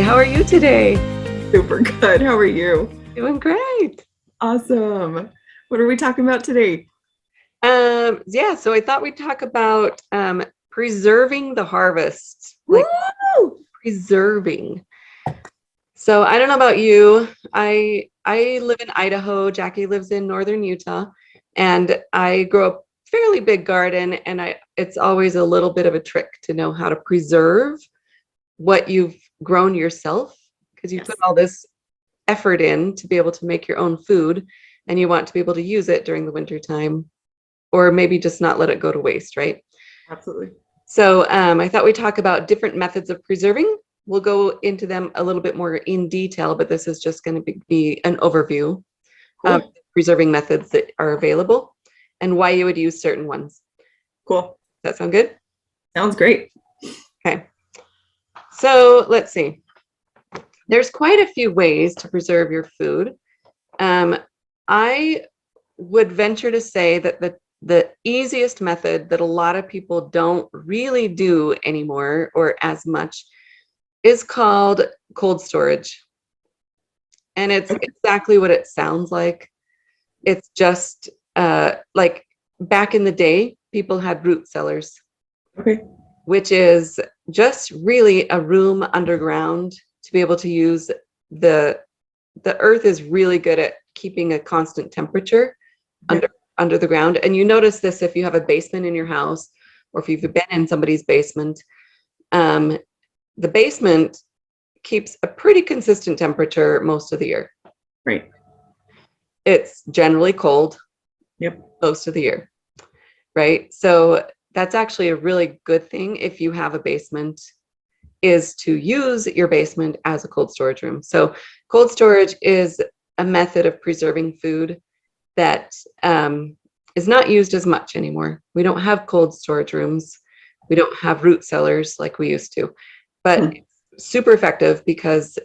How are you today? Super good. How are you? Doing great. Awesome. What are we talking about today? So I thought we'd talk about preserving the harvest, like Woo! preserving. So I don't know about you. I live in Idaho. Jackie lives in northern Utah, and I grow a fairly big garden, and it's always a little bit of a trick to know how to preserve what you've grown yourself, because you Yes, put all this effort in to be able to make your own food, and you want to be able to use it during the winter time, or maybe just not let it go to waste, right? absolutely. So I thought we'd talk about different methods of preserving. We'll go into them a little bit more in detail, but this is just going to be an overview of Cool. preserving methods that are available and why you would use certain ones. Cool. Does that sound good? Sounds great. Okay. So let's see. There's quite a few ways to preserve your food. I would venture to say that the easiest method that a lot of people don't really do anymore or as much is called cold storage. And it's Okay. exactly what it sounds like. It's just like back in the day, people had root cellars, Okay. which is just really a room underground to be able to use the earth is really good at keeping a constant temperature Yeah. under the ground. And you notice this if you have a basement in your house or if you've been in somebody's basement. The basement keeps a pretty consistent temperature most of the year. Right. It's generally cold Yep. most of the year, right? So that's actually a really good thing if you have a basement, is to use your basement as a cold storage room. So cold storage is a method of preserving food that is not used as much anymore. We don't have cold storage rooms. We don't have root cellars like we used to, but it's super effective because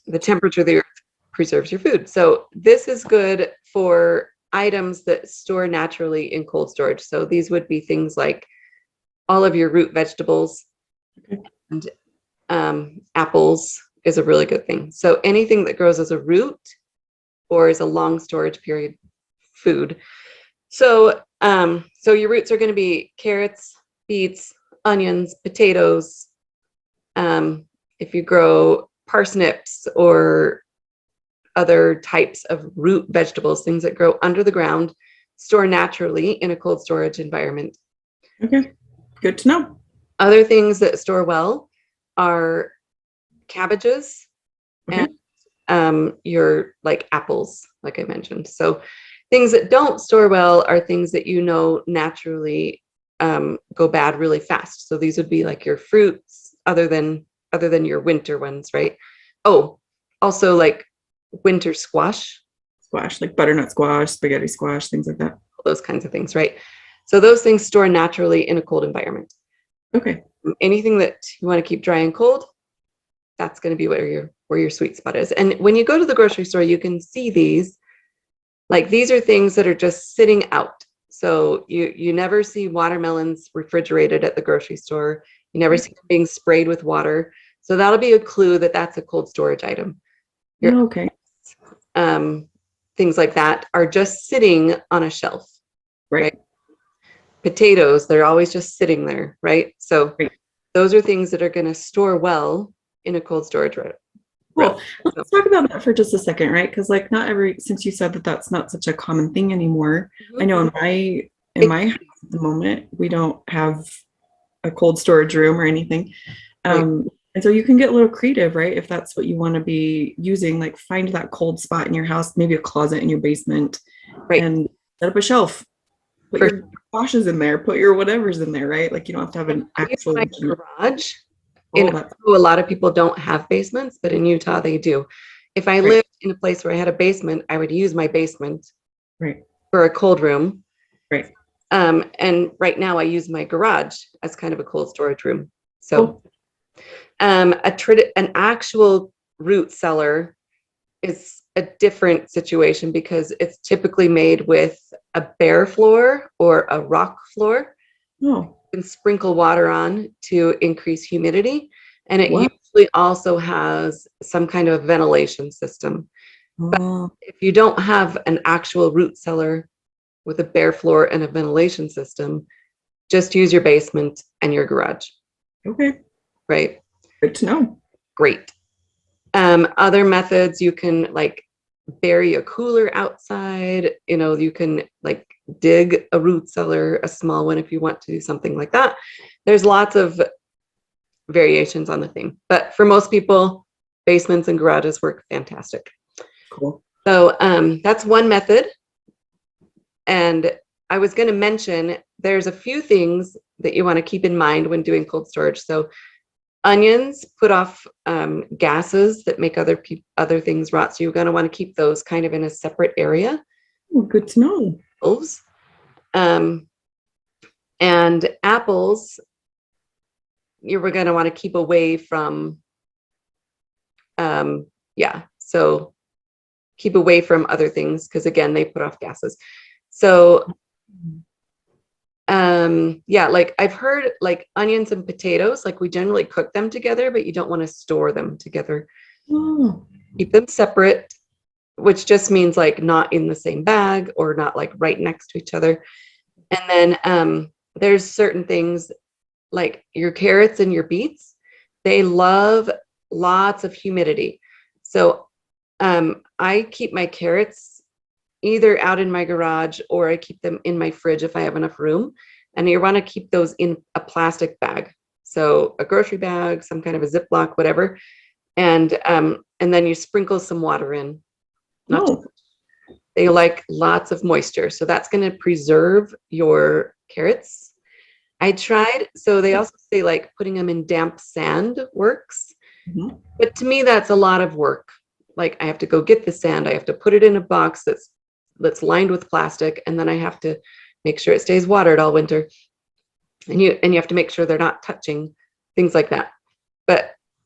the temperature of the earth preserves your food. So this is good for items that store naturally in cold storage. So these would be things like all of your root vegetables, Okay. and apples is a really good thing. So anything that grows as a root or is a long storage period food. So so your roots are going to be carrots, beets, onions, potatoes. If you grow parsnips or other types of root vegetables, things that grow under the ground, store naturally in a cold storage environment. Okay. Good to know. Other things that store well are cabbages Okay. and your like apples, like I mentioned. So things that don't store well are things that naturally go bad really fast. So these would be like your fruits, other than your winter ones, right? Oh, also like winter squash, Squash, like butternut squash, spaghetti squash, things like that. those kinds of things, right? So those things store naturally in a cold environment. Okay. Anything that you want to keep dry and cold, that's going to be where your sweet spot is. And when you go to the grocery store, you can see these. Like these are things that are just sitting out. So you never see watermelons refrigerated at the grocery store. You never see them being sprayed with water. So that'll be a clue that that's a cold storage item. Your Okay. things like that are just sitting on a shelf, right? Right. Potatoes, they're always just sitting there, right? So Right. those are things that are going to store well in a cold storage room. Cool. So, Let's talk about that for just a second, right? Because like not every, since you said that that's not such a common thing anymore. I know in my house at the moment we don't have a cold storage room or anything. right. And so you can get a little creative, right? If that's what you want to be using, like find that cold spot in your house, maybe a closet in your basement, Right. and set up a shelf. Put For your washes in there, put your whatever's in there, right? Like you don't have to have an I use actual. my garage. In Oh, that's Idaho, a lot of people don't have basements, but in Utah they do. If I right, lived in a place where I had a basement, I would use my basement right, for a cold room. right. And right now I use my garage as kind of a cold storage room. So Cool. an actual root cellar is a different situation because it's typically made with a bare floor or a rock floor. Oh, And sprinkle water on to increase humidity. And it What? usually also has some kind of ventilation system. But Oh, if you don't have an actual root cellar with a bare floor and a ventilation system, just use your basement and your garage, okay. right? Good to know. Great. Other methods, you can like bury a cooler outside. You can like dig a root cellar, a small one, if you want to do something like that. There's lots of variations on the theme, but for most people, basements and garages work fantastic. Cool. So that's one method. And I was going to mention there's a few things that you want to keep in mind when doing cold storage. So onions put off gases that make other things rot. So you're going to want to keep those kind of in a separate area. Oh, good to know. Apples. And apples, you're going to want to keep away from, so keep away from other things because again, they put off gases. So like I've heard like onions and potatoes, like we generally cook them together, but you don't want to store them together. Oh, Keep them separate, which just means like not in the same bag or not like right next to each other. And then there's certain things like your carrots and your beets, they love lots of humidity. So I keep my carrots either out in my garage or I keep them in my fridge if I have enough room. And you want to keep those in a plastic bag. So a grocery bag, some kind of a Ziploc, whatever. And then you sprinkle some water in. Not no. They like lots of moisture. So that's going to preserve your carrots. I tried, so they also say like putting them in damp sand works. Mhm. But to me, that's a lot of work. Like I have to go get the sand. I have to put it in a box that's lined with plastic. And then I have to make sure it stays watered all winter. And you have to make sure they're not touching, things like that.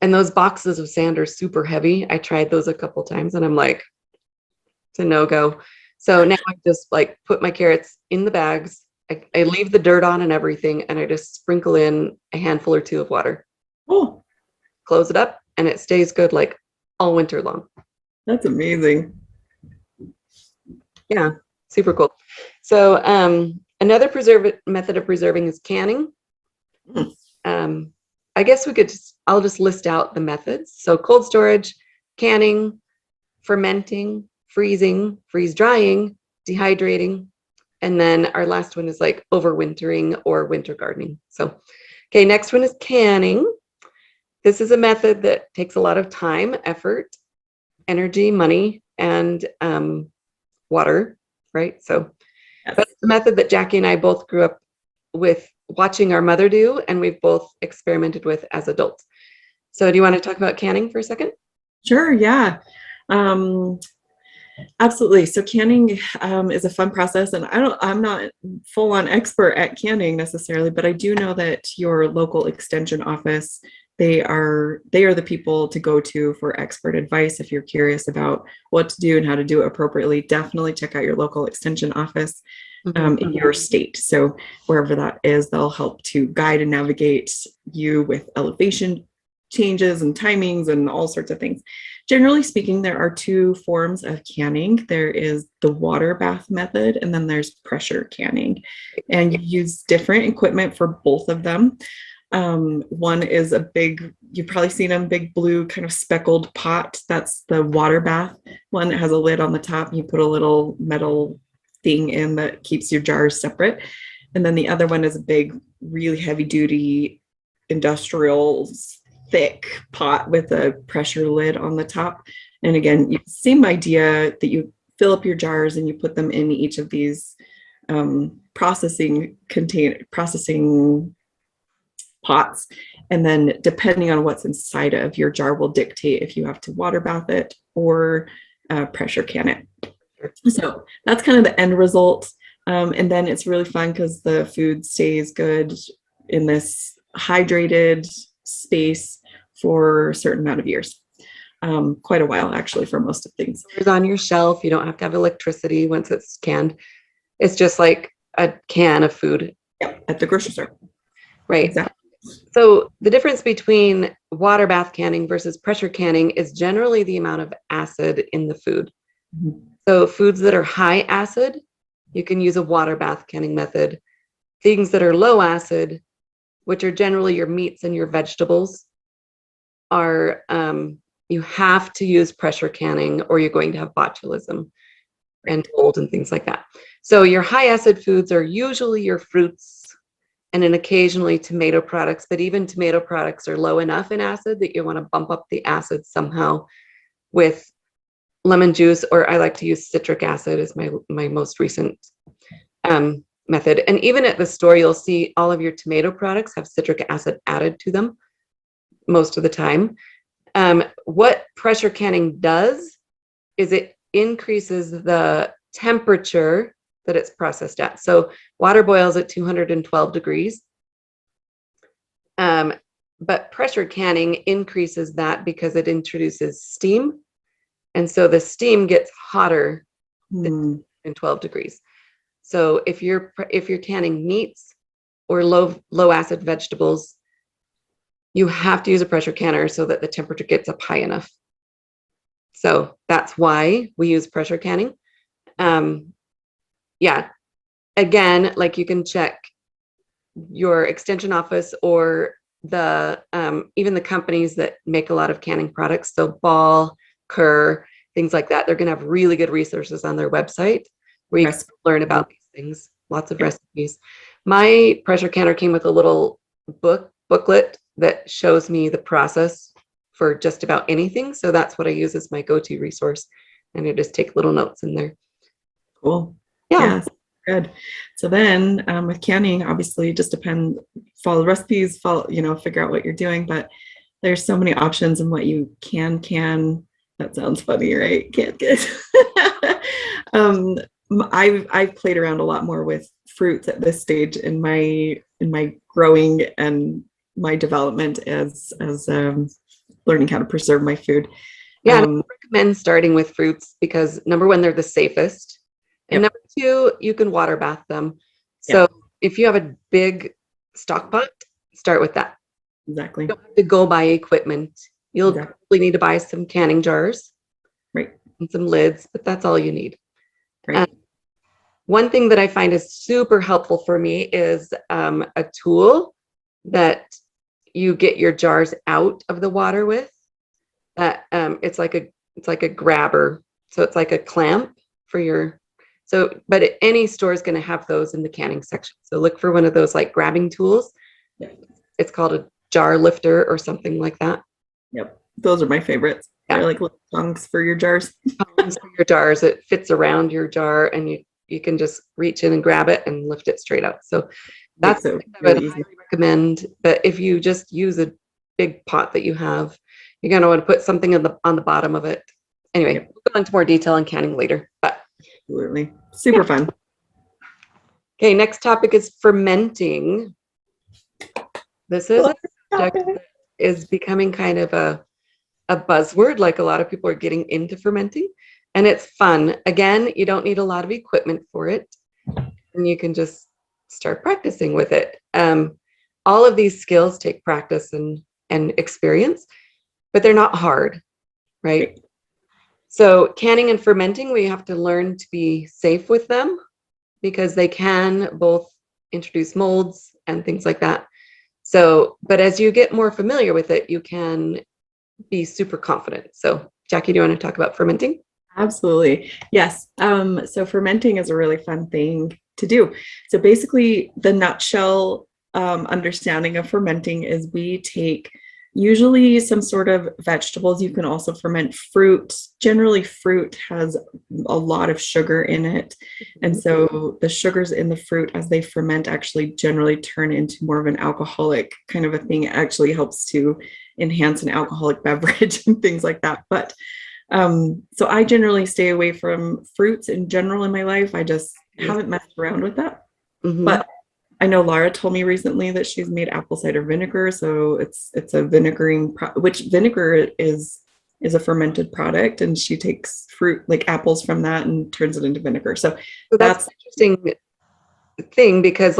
And those boxes of sand are super heavy. I tried those a couple times and I'm like, it's a no-go. So now I just like put my carrots in the bags. I leave the dirt on and everything, and I just sprinkle in a handful or two of water, Oh, close it up, and it stays good like all winter long. that's amazing. Yeah, super cool. So another method of preserving is canning. Mm. I guess I'll just list out the methods. So cold storage, canning, fermenting, freezing, freeze drying, dehydrating, and then our last one is like overwintering or winter gardening. So, okay, next one is canning. This is a method that takes a lot of time, effort, energy, money, and water, right? So, Yes. but it's a method that Jackie and I both grew up with watching our mother do, and we've both experimented with as adults. So, do you want to talk about canning for a second? Sure, yeah. Absolutely. So canning is a fun process, and I'm not full on expert at canning necessarily, but I do know that your local extension office, they are the people to go to for expert advice. If you're curious about what to do and how to do it appropriately, definitely check out your local extension office in your state. So wherever that is, they'll help to guide and navigate you with elevation changes and timings and all sorts of things. Generally speaking, there are two forms of canning. There is the water bath method, and then there's pressure canning. And you use different equipment for both of them. One is a big, you've probably seen them, big blue kind of speckled pot. That's the water bath one that has a lid on the top. And you put a little metal thing in that keeps your jars separate. And then the other one is a big, really heavy duty industrial thick pot with a pressure lid on the top. And again, same idea that you fill up your jars and you put them in each of these processing pots. And then depending on what's inside of your jar will dictate if you have to water bath it or pressure can it. So that's kind of the end result. And then it's really fun because the food stays good in this hydrated space for a certain amount of years. Quite a while, actually, for most of things. It's on your shelf. You don't have to have electricity once it's canned. It's just like a can of food. Yeah, at the grocery store. Right. Exactly. So the difference between water bath canning versus pressure canning is generally the amount of acid in the food. Mhm. So foods that are high acid, you can use a water bath canning method. Things that are low acid, which are generally your meats and your vegetables, are you have to use pressure canning or you're going to have botulism and mold and things like that. So your high acid foods are usually your fruits and then occasionally tomato products, but even tomato products are low enough in acid that you want to bump up the acid somehow with lemon juice, or I like to use citric acid as my most recent method. And even at the store, you'll see all of your tomato products have citric acid added to them most of the time. What pressure canning does is it increases the temperature that it's processed at. So water boils at 212 degrees. But pressure canning increases that because it introduces steam. And so the steam gets hotter than 12 degrees. So if you're canning meats or low acid vegetables, you have to use a pressure canner so that the temperature gets up high enough. So that's why we use pressure canning. Yeah, again, like you can check your extension office or the even the companies that make a lot of canning products. So Ball, Kerr, things like that. They're going to have really good resources on their website where you can learn about these things. Lots of recipes. My pressure canner came with a little booklet that shows me the process for just about anything. So that's what I use as my go-to resource. And I just take little notes in there. Cool. Yeah. Good. So then with canning, obviously just follow the recipes, figure out what you're doing, but there's so many options in what you can. That sounds funny, right? Can't get. I've played around a lot more with fruits at this stage in my growing and my development as learning how to preserve my food. Yeah, I recommend starting with fruits because number one, they're the safest. And number two, you can water bath them. So if you have a big stock pot, start with that. Exactly. You don't have to go buy equipment. You'll probably need to buy some canning jars. Right. And some lids, but that's all you need. Right. One thing that I find is super helpful for me is a tool that you get your jars out of the water with. That it's like a grabber. So it's like a clamp for your. So, but any store is going to have those in the canning section. So look for one of those like grabbing tools. Yep. It's called a jar lifter or something like that. Yep. Those are my favorites. Yeah. They're like little tongs for your jars. Tongs for your jars. It fits around your jar and you can just reach in and grab it and lift it straight out. So that's something I would highly recommend. But if you just use a big pot that you have, you're going to want to put something on the bottom of it. Anyway, we'll go into more detail on canning later. But absolutely. Super fun. Okay, next topic is fermenting. This is a subject that is becoming kind of a buzzword, like a lot of people are getting into fermenting. And it's fun. Again, you don't need a lot of equipment for it. And you can just start practicing with it. All of these skills take practice and experience, but they're not hard, right? So canning and fermenting, we have to learn to be safe with them because they can both introduce molds and things like that. So, but as you get more familiar with it, you can be super confident. So Jackie, do you want to talk about fermenting? Absolutely. Yes. So fermenting is a really fun thing to do. So basically the nutshell understanding of fermenting is we take usually some sort of vegetables. You can also ferment fruit. Generally, fruit has a lot of sugar in it. And so the sugars in the fruit, as they ferment, actually generally turn into more of an alcoholic kind of a thing. It actually helps to enhance an alcoholic beverage and things like that. But so I generally stay away from fruits in general in my life. I just haven't messed around with that. But I know Laura told me recently that she's made apple cider vinegar. So it's a vinegaring, which vinegar is a fermented product, and she takes fruit like apples from that and turns it into vinegar. So that's an interesting thing because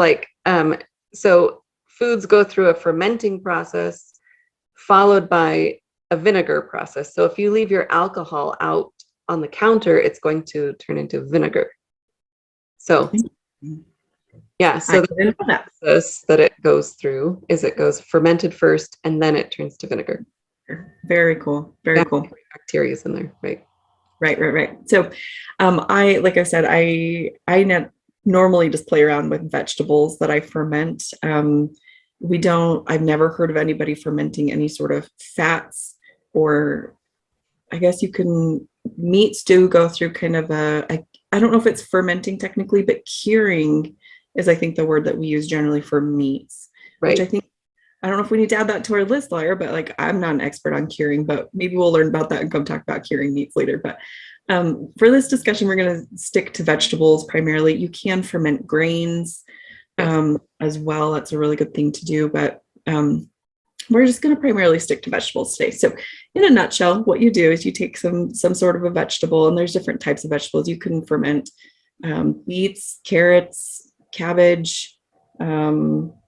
so foods go through a fermenting process followed by a vinegar process. So if you leave your alcohol out on the counter, it's going to turn into vinegar. So yeah, so the process that it goes through is it goes fermented first and then it turns to vinegar. Very cool. Very cool. Bacteria is in there, right? Right. So like I said, I normally just play around with vegetables that I ferment. I've never heard of anybody fermenting any sort of fats, or I guess meats do go through kind of I don't know if it's fermenting technically, but curing is, I think, the word that we use generally for meats, right? Which I don't know if we need to add that to our list, Laura, but like, I'm not an expert on curing, but maybe we'll learn about that and come talk about curing meats later. But for this discussion, we're going to stick to vegetables primarily. You can ferment grains as well. That's a really good thing to do, but we're just going to primarily stick to vegetables today. So in a nutshell, what you do is you take some sort of a vegetable, and there's different types of vegetables you can ferment. Beets, carrots, cabbage,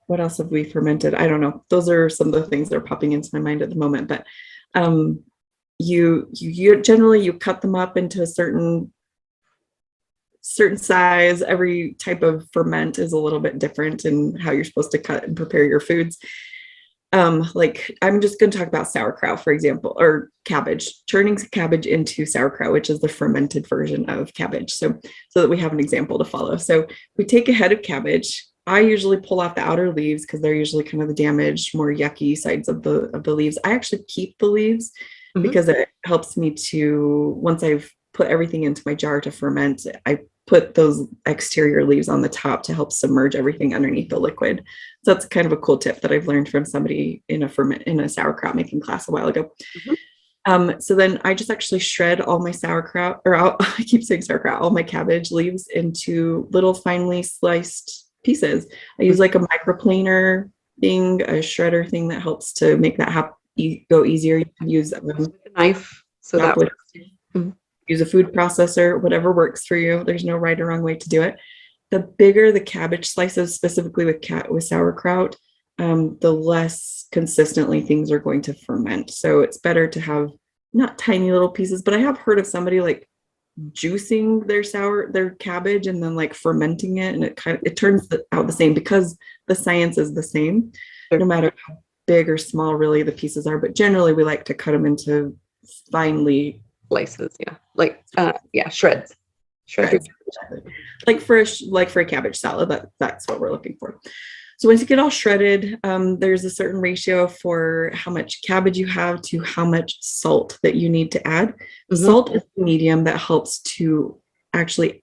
what else have we fermented? I don't know. Those are some of the things that are popping into my mind at the moment. But you generally cut them up into a certain size. Every type of ferment is a little bit different in how you're supposed to cut and prepare your foods. Like I'm just going to talk about sauerkraut, for example, or cabbage, turning cabbage into sauerkraut, which is the fermented version of cabbage. So that we have an example to follow. So we take a head of cabbage. I usually pull off the outer leaves because they're usually kind of the damaged, more yucky sides of the leaves. I actually keep the leaves because it helps me to, once I've put everything into my jar to ferment, I put those exterior leaves on the top to help submerge everything underneath the liquid. So that's kind of a cool tip that I've learned from somebody in a sauerkraut making class a while ago. So then I just actually shred all my sauerkraut, or I keep saying sauerkraut, all my cabbage leaves into little finely sliced pieces. I use like a microplaner thing, a shredder thing that helps to make that go easier. You can use a knife, so that use a food processor, whatever works for you. There's no right or wrong way to do it. The bigger the cabbage slices, specifically with sauerkraut, the less consistently things are going to ferment. So it's better to have not tiny little pieces, but I have heard of somebody like juicing their cabbage and then like fermenting it, and it turns out the same because the science is the same, no matter how big or small really the pieces are. But generally we like to cut them into finely slices, shreds. Like for a cabbage salad, that's what we're looking for. So once you get all shredded, there's a certain ratio for how much cabbage you have to how much salt that you need to add. Salt is the medium that helps to actually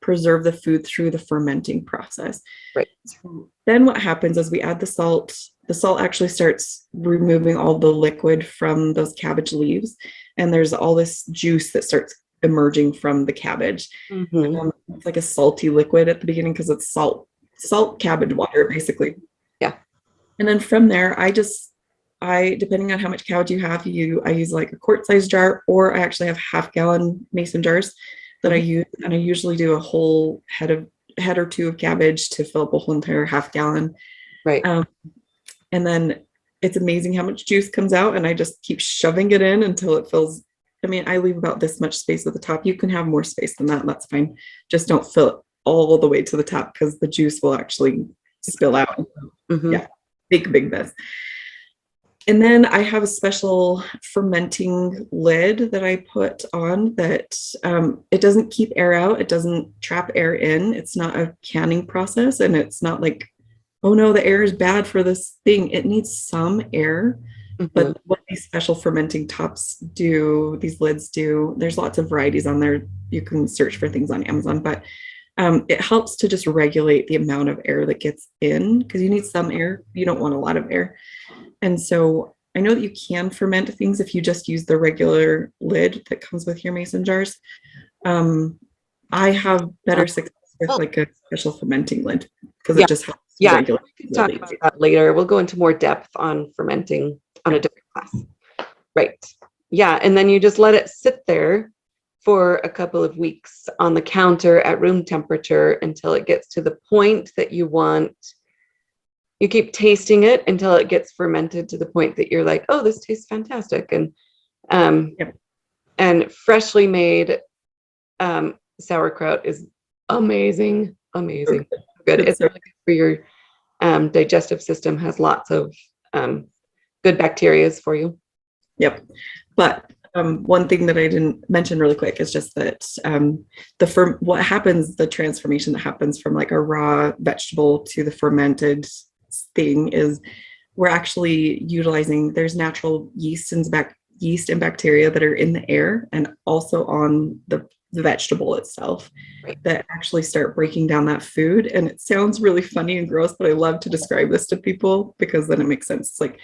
preserve the food through the fermenting process. Right. So then what happens is we add the salt. The salt actually starts removing all the liquid from those cabbage leaves, and there's all this juice that starts emerging from the cabbage. It's like a salty liquid at the beginning because it's salt cabbage water, basically. Yeah. And then from there, I depending on how much cabbage you have, I use like a quart-sized jar, or I actually have half-gallon mason jars that I use, and I usually do a whole head or two of cabbage to fill up a whole entire half-gallon. Right. And then it's amazing how much juice comes out, and I just keep shoving it in until it fills. I mean, I leave about this much space at the top. You can have more space than that, and that's fine. Just don't fill it all the way to the top because the juice will actually spill out. Yeah, big mess. And then I have a special fermenting lid that I put on that it doesn't keep air out. It doesn't trap air in. It's not a canning process, and it's not like, oh no, the air is bad for this thing. It needs some air. But what these special fermenting tops do, these lids do, there's lots of varieties on there. You can search for things on Amazon, but it helps to just regulate the amount of air that gets in, because you need some air. You don't want a lot of air. And so I know that you can ferment things if you just use the regular lid that comes with your mason jars. I have better success with like a special fermenting lid because it just helps. We can talk about that later. We'll go into more depth on fermenting on a different class. Right. Yeah. And then you just let it sit there for a couple of weeks on the counter at room temperature until it gets to the point that you want you keep tasting it until it gets fermented to the point that you're like, oh, this tastes fantastic. And freshly made sauerkraut is amazing. Good. It's really good for your digestive system, has lots of good bacteria for you. Yep. But one thing that I didn't mention really quick is just that what happens, the transformation that happens from like a raw vegetable to the fermented thing is we're actually utilizing, there's natural yeast and bacteria that are in the air and also on the vegetable itself, right, that actually start breaking down that food. And it sounds really funny and gross, but I love to describe this to people because then it makes sense. It's like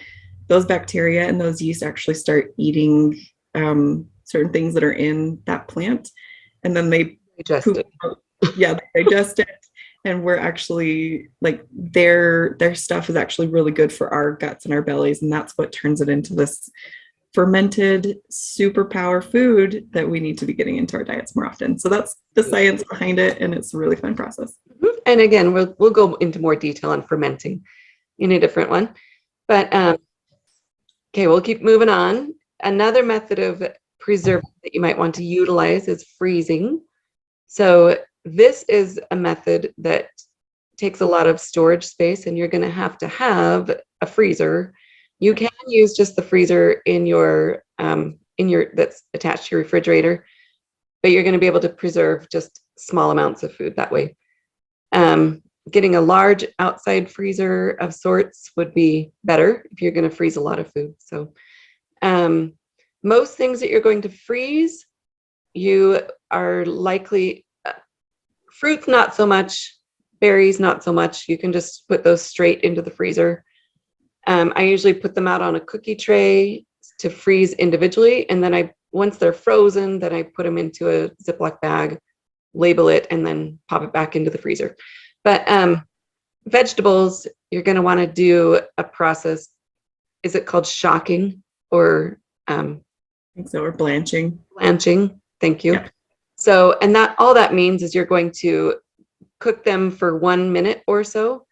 those bacteria and those yeast actually start eating certain things that are in that plant, and then they digest it. Yeah, they digest it. And we're actually like their stuff is actually really good for our guts and our bellies. And that's what turns it into this fermented superpower food that we need to be getting into our diets more often. So that's the science behind it. And it's a really fun process. And again, we'll go into more detail on fermenting in a different one. But okay, we'll keep moving on. Another method of preserving that you might want to utilize is freezing. So this is a method that takes a lot of storage space, and you're going to have a freezer. You can use just the freezer in your that's attached to your refrigerator, but you're going to be able to preserve just small amounts of food that way. Getting a large outside freezer of sorts would be better if you're going to freeze a lot of food. So most things that you're going to freeze, you are likely, fruits not so much, berries not so much. You can just put those straight into the freezer. I usually put them out on a cookie tray to freeze individually, and then once they're frozen, then I put them into a Ziploc bag, label it, and then pop it back into the freezer. But vegetables, you're going to want to do a process. Is it called shocking or? I think so, or blanching. Blanching. Thank you. Yeah. So, and all that means is you're going to cook them for 1 minute or so.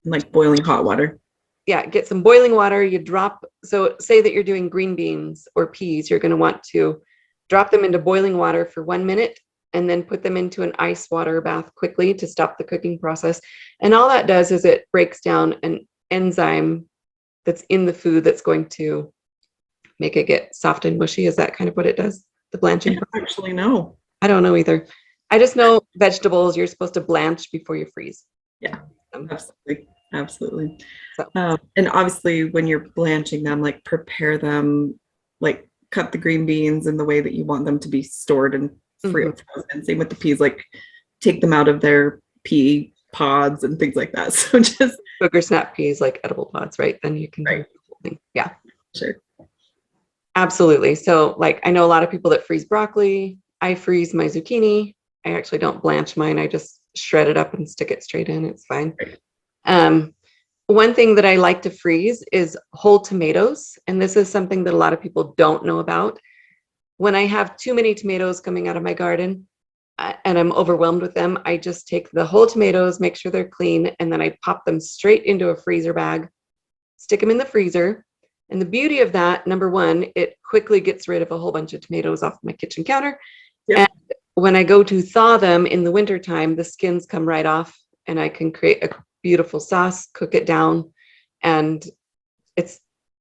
Like boiling hot water. Yeah, get some boiling water. So say that you're doing green beans or peas, you're going to want to drop them into boiling water for 1 minute and then put them into an ice water bath quickly to stop the cooking process. And all that does is it breaks down an enzyme that's in the food that's going to make it get soft and mushy. Is that kind of what it does? The blanching? I don't actually know. I don't know either. I just know vegetables, you're supposed to blanch before you freeze. Yeah, absolutely. So. And obviously when you're blanching them, like prepare them, like cut the green beans in the way that you want them to be stored and free of frozen. Same with the peas, like take them out of their pea pods and things like that. So just sugar snap peas, like edible pods, right? Then you can do the whole thing. Yeah, sure. Absolutely. So like I know a lot of people that freeze broccoli. I freeze my zucchini. I actually don't blanch mine. I just shred it up and stick it straight in. It's fine. Right. One thing that I like to freeze is whole tomatoes. And this is something that a lot of people don't know about. When I have too many tomatoes coming out of my garden and I'm overwhelmed with them, I just take the whole tomatoes, make sure they're clean, and then I pop them straight into a freezer bag, stick them in the freezer. And the beauty of that, number one, it quickly gets rid of a whole bunch of tomatoes off my kitchen counter. Yep. And when I go to thaw them in the wintertime, the skins come right off and I can create a beautiful sauce, cook it down, and it's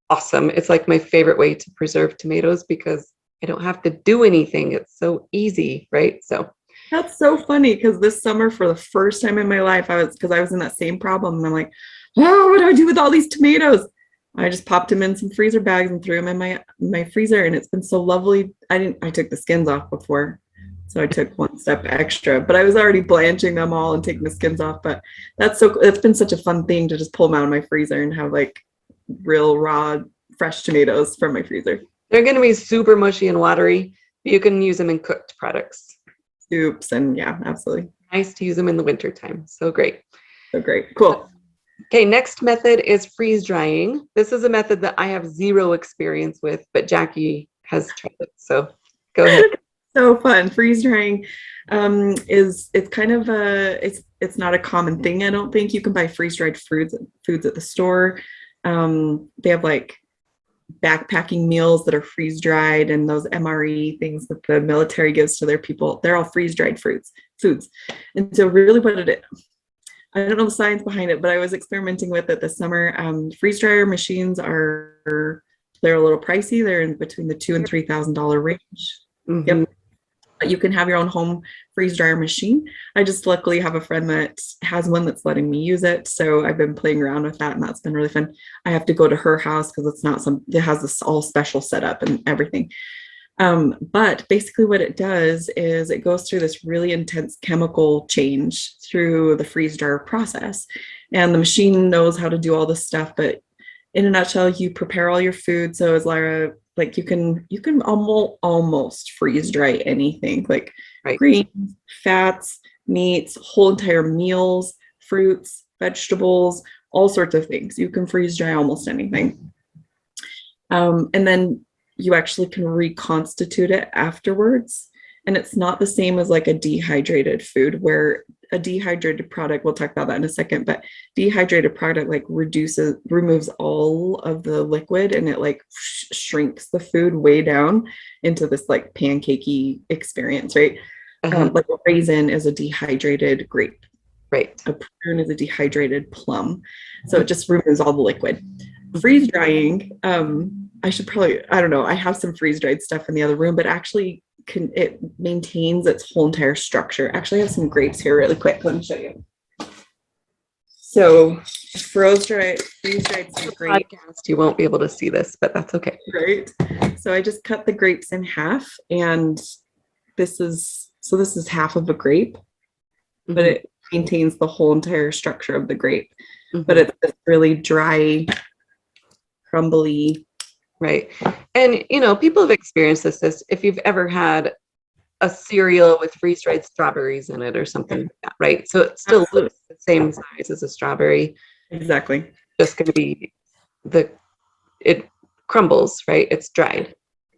awesome. It's like my favorite way to preserve tomatoes because I don't have to do anything. It's so easy, right? So that's so funny because this summer, for the first time in my life, I was in that same problem. And I'm like, oh, what do I do with all these tomatoes? I just popped them in some freezer bags and threw them in my freezer, and it's been so lovely. I took the skins off before, so I took one step extra, but I was already blanching them all and taking the skins off. But it's been such a fun thing to just pull them out of my freezer and have like real raw, fresh tomatoes from my freezer. They're going to be super mushy and watery, but you can use them in cooked products. Soups, and yeah, absolutely. Nice to use them in the wintertime. So great. So great. Cool. Okay, next method is freeze drying. This is a method that I have zero experience with, but Jackie has tried it. So go ahead. So fun. Freeze drying is it's kind of a it's not a common thing. I don't think you can buy freeze dried foods at the store. They have like backpacking meals that are freeze dried, and those MRE things that the military gives to their people. They're all freeze dried foods. And so really, I don't know the science behind it, but I was experimenting with it this summer. Freeze dryer machines they're a little pricey. They're in between the $2,000 and $3,000 range. Mhm. Yep. You can have your own home freeze dryer machine. I just luckily have a friend that has one that's letting me use it. So I've been playing around with that, and that's been really fun. I have to go to her house because it has this all special setup and everything. But basically what it does is it goes through this really intense chemical change through the freeze dryer process. And the machine knows how to do all this stuff, but in a nutshell, you prepare all your food. So as Lyra, like you can almost freeze dry anything, like Right. grains, fats, meats, whole entire meals, fruits, vegetables, all sorts of things. You can freeze dry almost anything. And then you actually can reconstitute it afterwards. And it's not the same as like a dehydrated food, where a dehydrated product, we'll talk about that in a second, but dehydrated product like removes all of the liquid, and it like shrinks the food way down into this like pancakey experience, right? Uh-huh. Like a raisin is a dehydrated grape. Right. A prune is a dehydrated plum. So it just removes all the liquid. Freeze drying, I don't know, I have some freeze dried stuff in the other room, but actually it maintains its whole entire structure. Actually, I have some grapes here really quick. Let me show you. So freeze dried some grapes. Podcast, you won't be able to see this, but that's okay. Right. So I just cut the grapes in half, and this is half of a grape, but it maintains the whole entire structure of the grape. But it's this really dry, crumbly. Right. And, people have experienced this. If you've ever had a cereal with freeze-dried strawberries in it or something like that, right? So it still looks the same size as a strawberry. Exactly. Just going to be it crumbles, right? It's dried.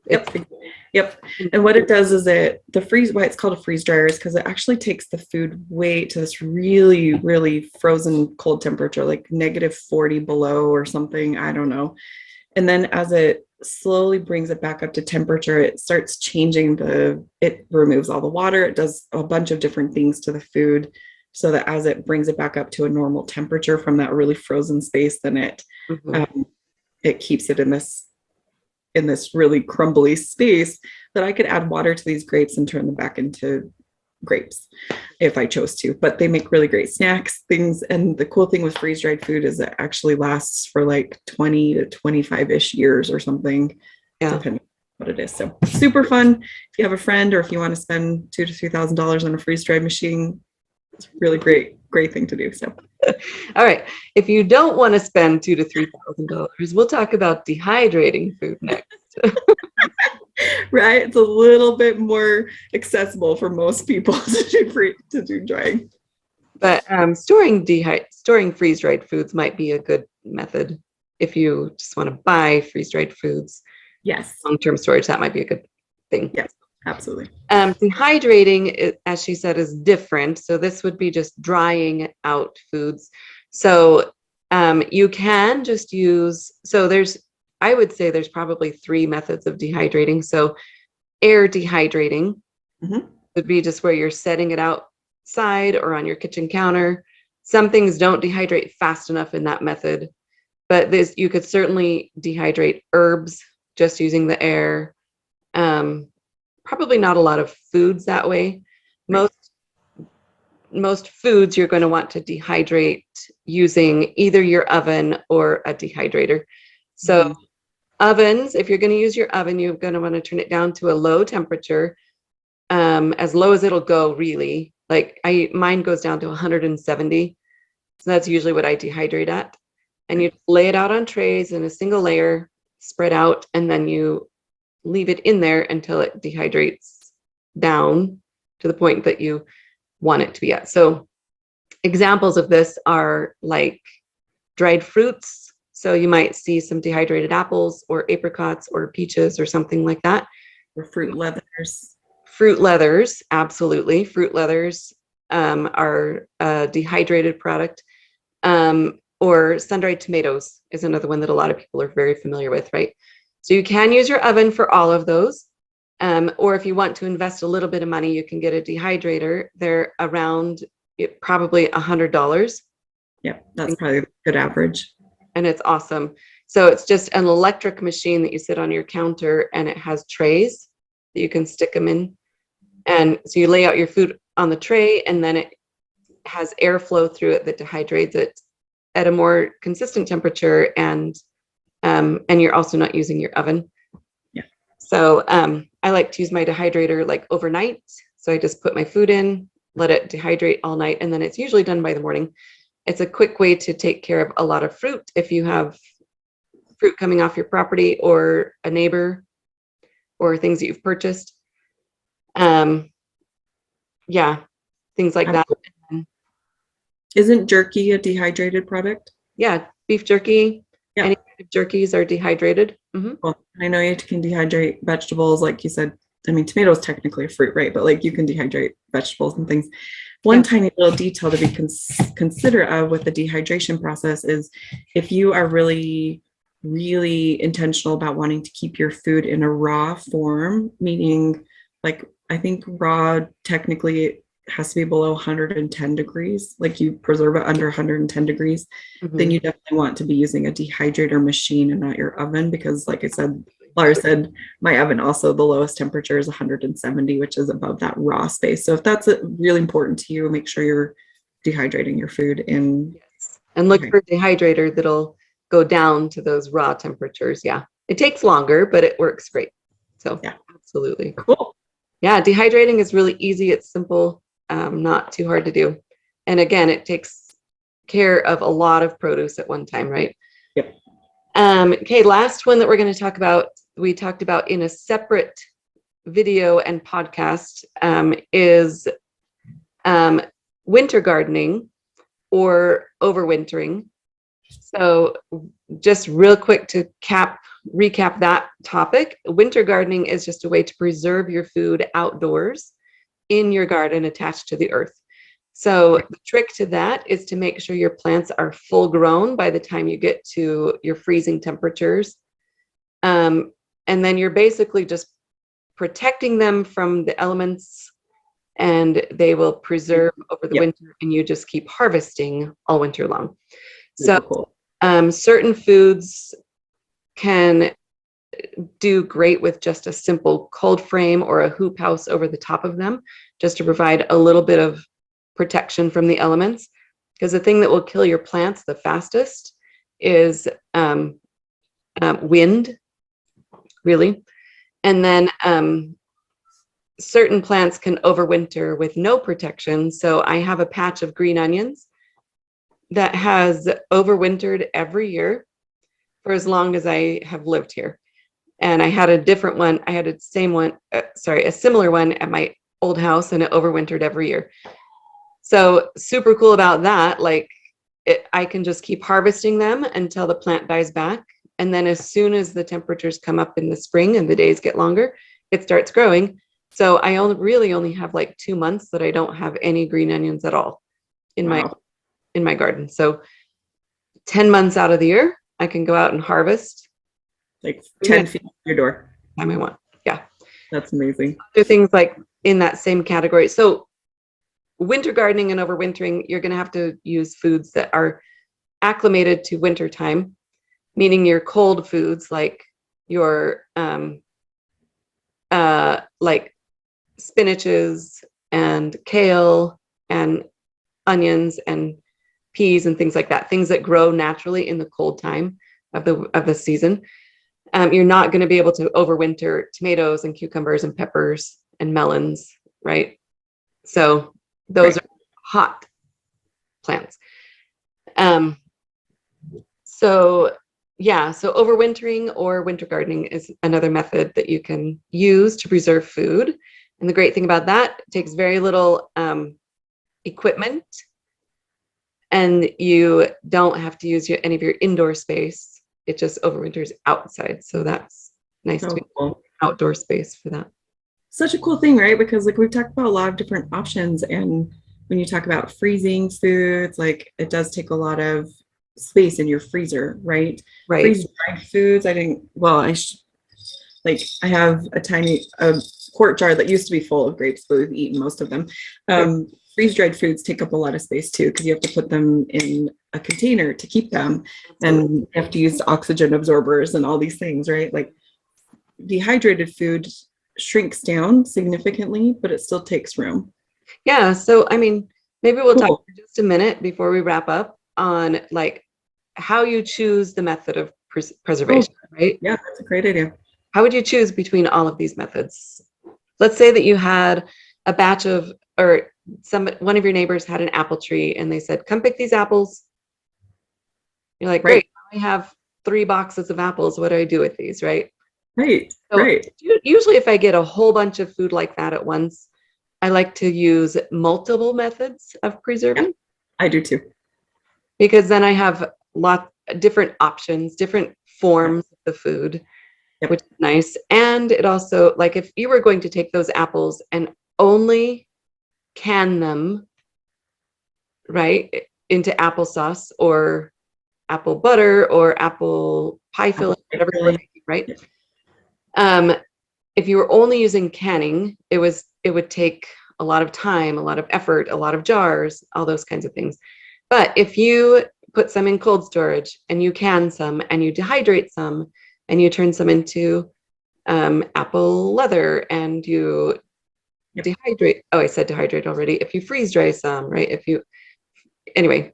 Yep. And what it does is why it's called a freeze dryer is because it actually takes the food way to this really, really frozen cold temperature, like -40 below or something. I don't know. And then as it slowly brings it back up to temperature, it starts changing it removes all the water. It does a bunch of different things to the food so that as it brings it back up to a normal temperature from that really frozen space, then it keeps it in this really crumbly space that I could add water to these grapes and turn them back into grapes if I chose to. But they make really great snacks, things. And the cool thing with freeze dried food is it actually lasts for like 20 to 25-ish years or something, depending on what it is. So super fun. If you have a friend or if you want to spend $2,000 to $3,000 on a freeze dried machine, it's a really great thing to do. So all right. If you don't want to spend $2,000 to $3,000, we'll talk about dehydrating food next. Right, it's a little bit more accessible for most people to do drying. But storing freeze-dried foods might be a good method if you just want to buy freeze-dried foods. Yes. Long-term storage, that might be a good thing. Yes, absolutely. Dehydrating, as she said, is different. So this would be just drying out foods. So you can just I would say there's probably 3 methods of dehydrating. So air dehydrating would be just where you're setting it outside or on your kitchen counter. Some things don't dehydrate fast enough in that method, but you could certainly dehydrate herbs just using the air. Probably not a lot of foods that way. Most foods you're going to want to dehydrate using either your oven or a dehydrator. So ovens, if you're going to use your oven, you're going to want to turn it down to a low temperature, as low as it'll go, really. Like mine goes down to 170. So that's usually what I dehydrate at. And you lay it out on trays in a single layer, spread out, and then you leave it in there until it dehydrates down to the point that you want it to be at. So examples of this are like dried fruits. So you might see some dehydrated apples or apricots or peaches or something like that. Or fruit leathers. Fruit leathers, absolutely. Fruit leathers are a dehydrated product. Or sun-dried tomatoes is another one that a lot of people are very familiar with, right? So you can use your oven for all of those. Or if you want to invest a little bit of money, you can get a dehydrator. They're around probably $100. Yep, that's probably a good average. And it's awesome. So it's just an electric machine that you sit on your counter, and it has trays that you can stick them in. And so you lay out your food on the tray, and then it has airflow through it that dehydrates it at a more consistent temperature, and you're also not using your oven. Yeah. So I like to use my dehydrator like overnight. So I just put my food in, let it dehydrate all night, and then it's usually done by the morning. It's a quick way to take care of a lot of fruit if you have fruit coming off your property or a neighbor or things that you've purchased. Yeah, things like that. Isn't jerky a dehydrated product? Yeah, beef jerky. Yeah. Any kind of jerkies are dehydrated. Mm-hmm. Well, I know you can dehydrate vegetables, like you said. I mean, tomatoes technically a fruit, right? But like you can dehydrate vegetables and things. One tiny little detail to be considerate of with the dehydration process is if you are really, really intentional about wanting to keep your food in a raw form, meaning like I think raw technically has to be below 110 degrees, like you preserve it under 110 degrees, then you definitely want to be using a dehydrator machine and not your oven, because like I said, Laura said, my oven also, the lowest temperature is 170, which is above that raw space. So if that's really important to you, make sure you're dehydrating your food in. Yes. And look for a dehydrator that'll go down to those raw temperatures. Yeah. It takes longer, but it works great. So yeah, absolutely. Cool. Yeah. Dehydrating is really easy. It's simple, not too hard to do. And again, it takes care of a lot of produce at one time, right? Yep. Okay. Last one that we're going to talk about, we talked about in a separate video and podcast, is winter gardening or overwintering. So just real quick to recap that topic, winter gardening is just a way to preserve your food outdoors in your garden attached to the earth. So the trick to that is to make sure your plants are full grown by the time you get to your freezing temperatures. And then you're basically just protecting them from the elements, and they will preserve over the winter, and you just keep harvesting all winter long. So cool. Certain foods can do great with just a simple cold frame or a hoop house over the top of them, just to provide a little bit of protection from the elements. Because the thing that will kill your plants the fastest is wind, really. And then certain plants can overwinter with no protection. So I have a patch of green onions that has overwintered every year for as long as I have lived here. And I had a different one. I had a similar one at my old house, and it overwintered every year. So super cool about that. Like I can just keep harvesting them until the plant dies back. And then as soon as the temperatures come up in the spring and the days get longer, it starts growing. So I really only have like 2 months that I don't have any green onions at all in my garden. So 10 months out of the year, I can go out and harvest. Like 10 feet from your door. Time I want. Yeah. That's amazing. Other things like in that same category. So winter gardening and overwintering, you're going to have to use foods that are acclimated to winter time, meaning your cold foods like your like spinaches and kale and onions and peas and things like that, things that grow naturally in the cold time of the season. You're not going to be able to overwinter tomatoes and cucumbers and peppers and melons, right? So those are hot plants. So overwintering or winter gardening is another method that you can use to preserve food. And the great thing about that, it takes very little equipment, and you don't have to use any of your indoor space. It just overwinters outside. So that's nice to be outdoor space for that. such a cool thing, right? Because like we've talked about a lot of different options, and when you talk about freezing foods, like it does take a lot of space in your freezer, right? Right. Freeze dried foods. I didn't. Well, like I have a tiny quart jar that used to be full of grapes, but we've eaten most of them. Right. Freeze dried foods take up a lot of space too, because you have to put them in a container to keep them, Absolutely. and you have to use oxygen absorbers and all these things, right? Like dehydrated food shrinks down significantly, but it still takes room. Yeah. So, I mean, maybe we'll talk Cool. for just a minute before we wrap up on like how you choose the method of Oh, preservation, right? yeah, that's a great idea. How would you choose between all of these methods? Let's say that you had a batch of, or one of your neighbors had an apple tree and they said, come pick these apples. You're like, Right, great, I have 3 boxes of apples. What do I do with these, right? right, So right. usually if I get a whole bunch of food like that at once, I like to use multiple methods of Yeah, preserving I do too. because then I have lot different options, different Yep, forms of the food, yep, which is nice. And it also, like if you were going to take those apples and only can them, right, into applesauce or apple butter or apple pie filling, apple whatever you were really. making, right? Yep, Um, if you were only using canning, it would take a lot of time, a lot of effort, a lot of jars, all those kinds of things. But if you put some in cold storage and you can some and you dehydrate some and you turn some into apple leather and you yep, dehydrate, oh, I said dehydrate already. If you freeze dry some, right? Anyway,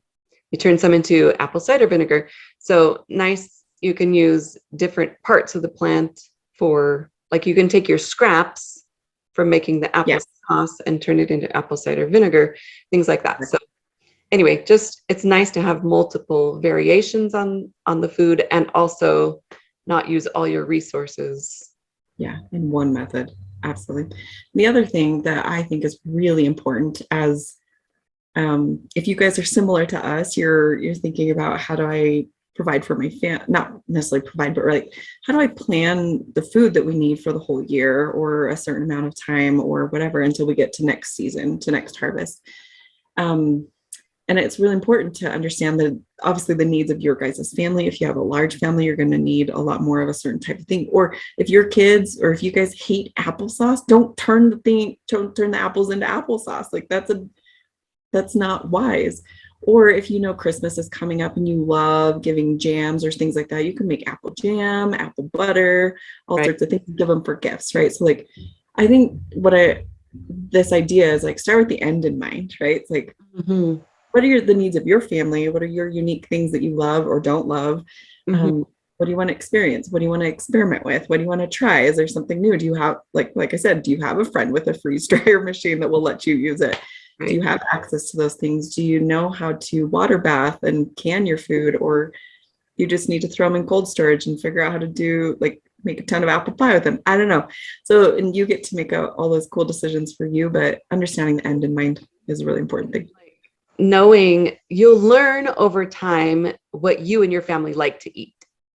you turn some into apple cider vinegar. So nice, you can use different parts of the plant for, like you can take your scraps from making the apple yes. sauce and turn it into apple cider vinegar, things like that. So anyway, just it's nice to have multiple variations on the food and also not use all your resources. Yeah, in one method. Absolutely. The other thing that I think is really important as if you guys are similar to us, you're thinking about how do I provide for my not necessarily provide, but like how do I plan the food that we need for the whole year or a certain amount of time or whatever until we get to next season, to next harvest. Um, and it's really important to understand that obviously the needs of your guys' family. If you have a large family, you're going to need a lot more of a certain type of thing. Or if your kids or if you guys hate applesauce, don't turn the apples into applesauce. Like that's not wise. Or if you know Christmas is coming up and you love giving jams or things like that, you can make apple jam, apple butter, all Right. sorts of things, give them for gifts, right? So like I think this idea is like start with the end in mind, right? It's like Mm-hmm. what are the needs of your family? What are your unique things that you love or don't love? Mm-hmm. What do you want to experience? What do you want to experiment with? What do you want to try? Is there something new? Do you have like I said, do you have a friend with a freeze dryer machine that will let you use it? Do Right. you have access to those things? Do you know how to water bath and can your food, or you just need to throw them in cold storage and figure out how to do like make a ton of apple pie with them? I don't know. So, and you get to make all those cool decisions for you, but understanding the end in mind is a really important thing. Knowing you'll learn over time what you and your family like to eat,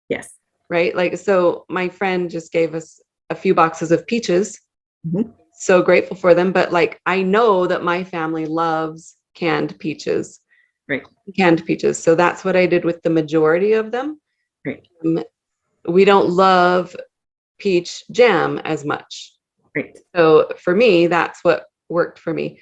Yes. right? Like, so my friend just gave us a few boxes of peaches. Mhm. So grateful for them. But like, I know that my family loves Right. canned peaches. So that's what I did with the majority of them. Right. Um, we don't love peach jam as much. Right. So for me, that's what worked for me.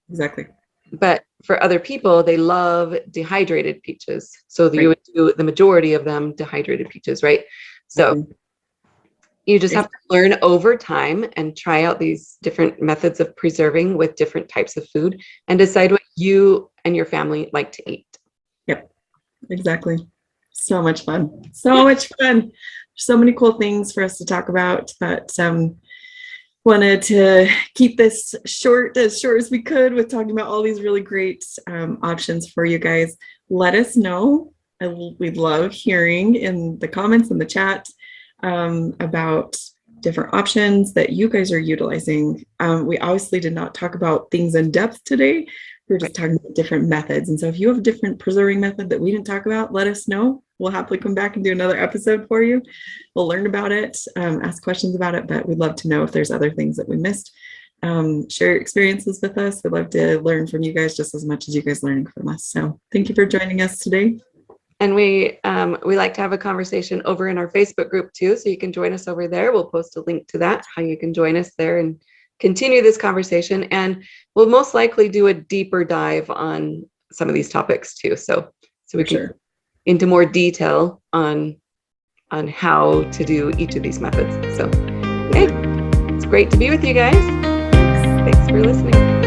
Exactly. But for other people, they love dehydrated peaches. So you Right. would do the majority of them dehydrated peaches, right? So Exactly. you just have to learn over time and try out these different methods of preserving with different types of food and decide what you and your family like to eat. Yep. Exactly. So much fun. So much fun. So many cool things for us to talk about, but wanted to keep this short as we could with talking about all these really great options for you guys. Let us know. We'd love hearing in the comments in the chat about different options that you guys are utilizing. We obviously did not talk about things in depth today, We're just talking about different methods. And so if you have a different preserving method that we didn't talk about, let us know. We'll happily come back and do another episode for you. We'll learn about it, ask questions about it, but we'd love to know if there's other things that we missed. Share your experiences with us. We'd love to learn from you guys just as much as you guys learning from us. So thank you for joining us today. And we like to have a conversation over in our Facebook group too, so you can join us over there. We'll post a link to that, how you can join us there and continue this conversation. And we'll most likely do a deeper dive on some of these topics too. So we can into more detail on how to do each of these methods. So, okay, it's great to be with you guys. Thanks for listening.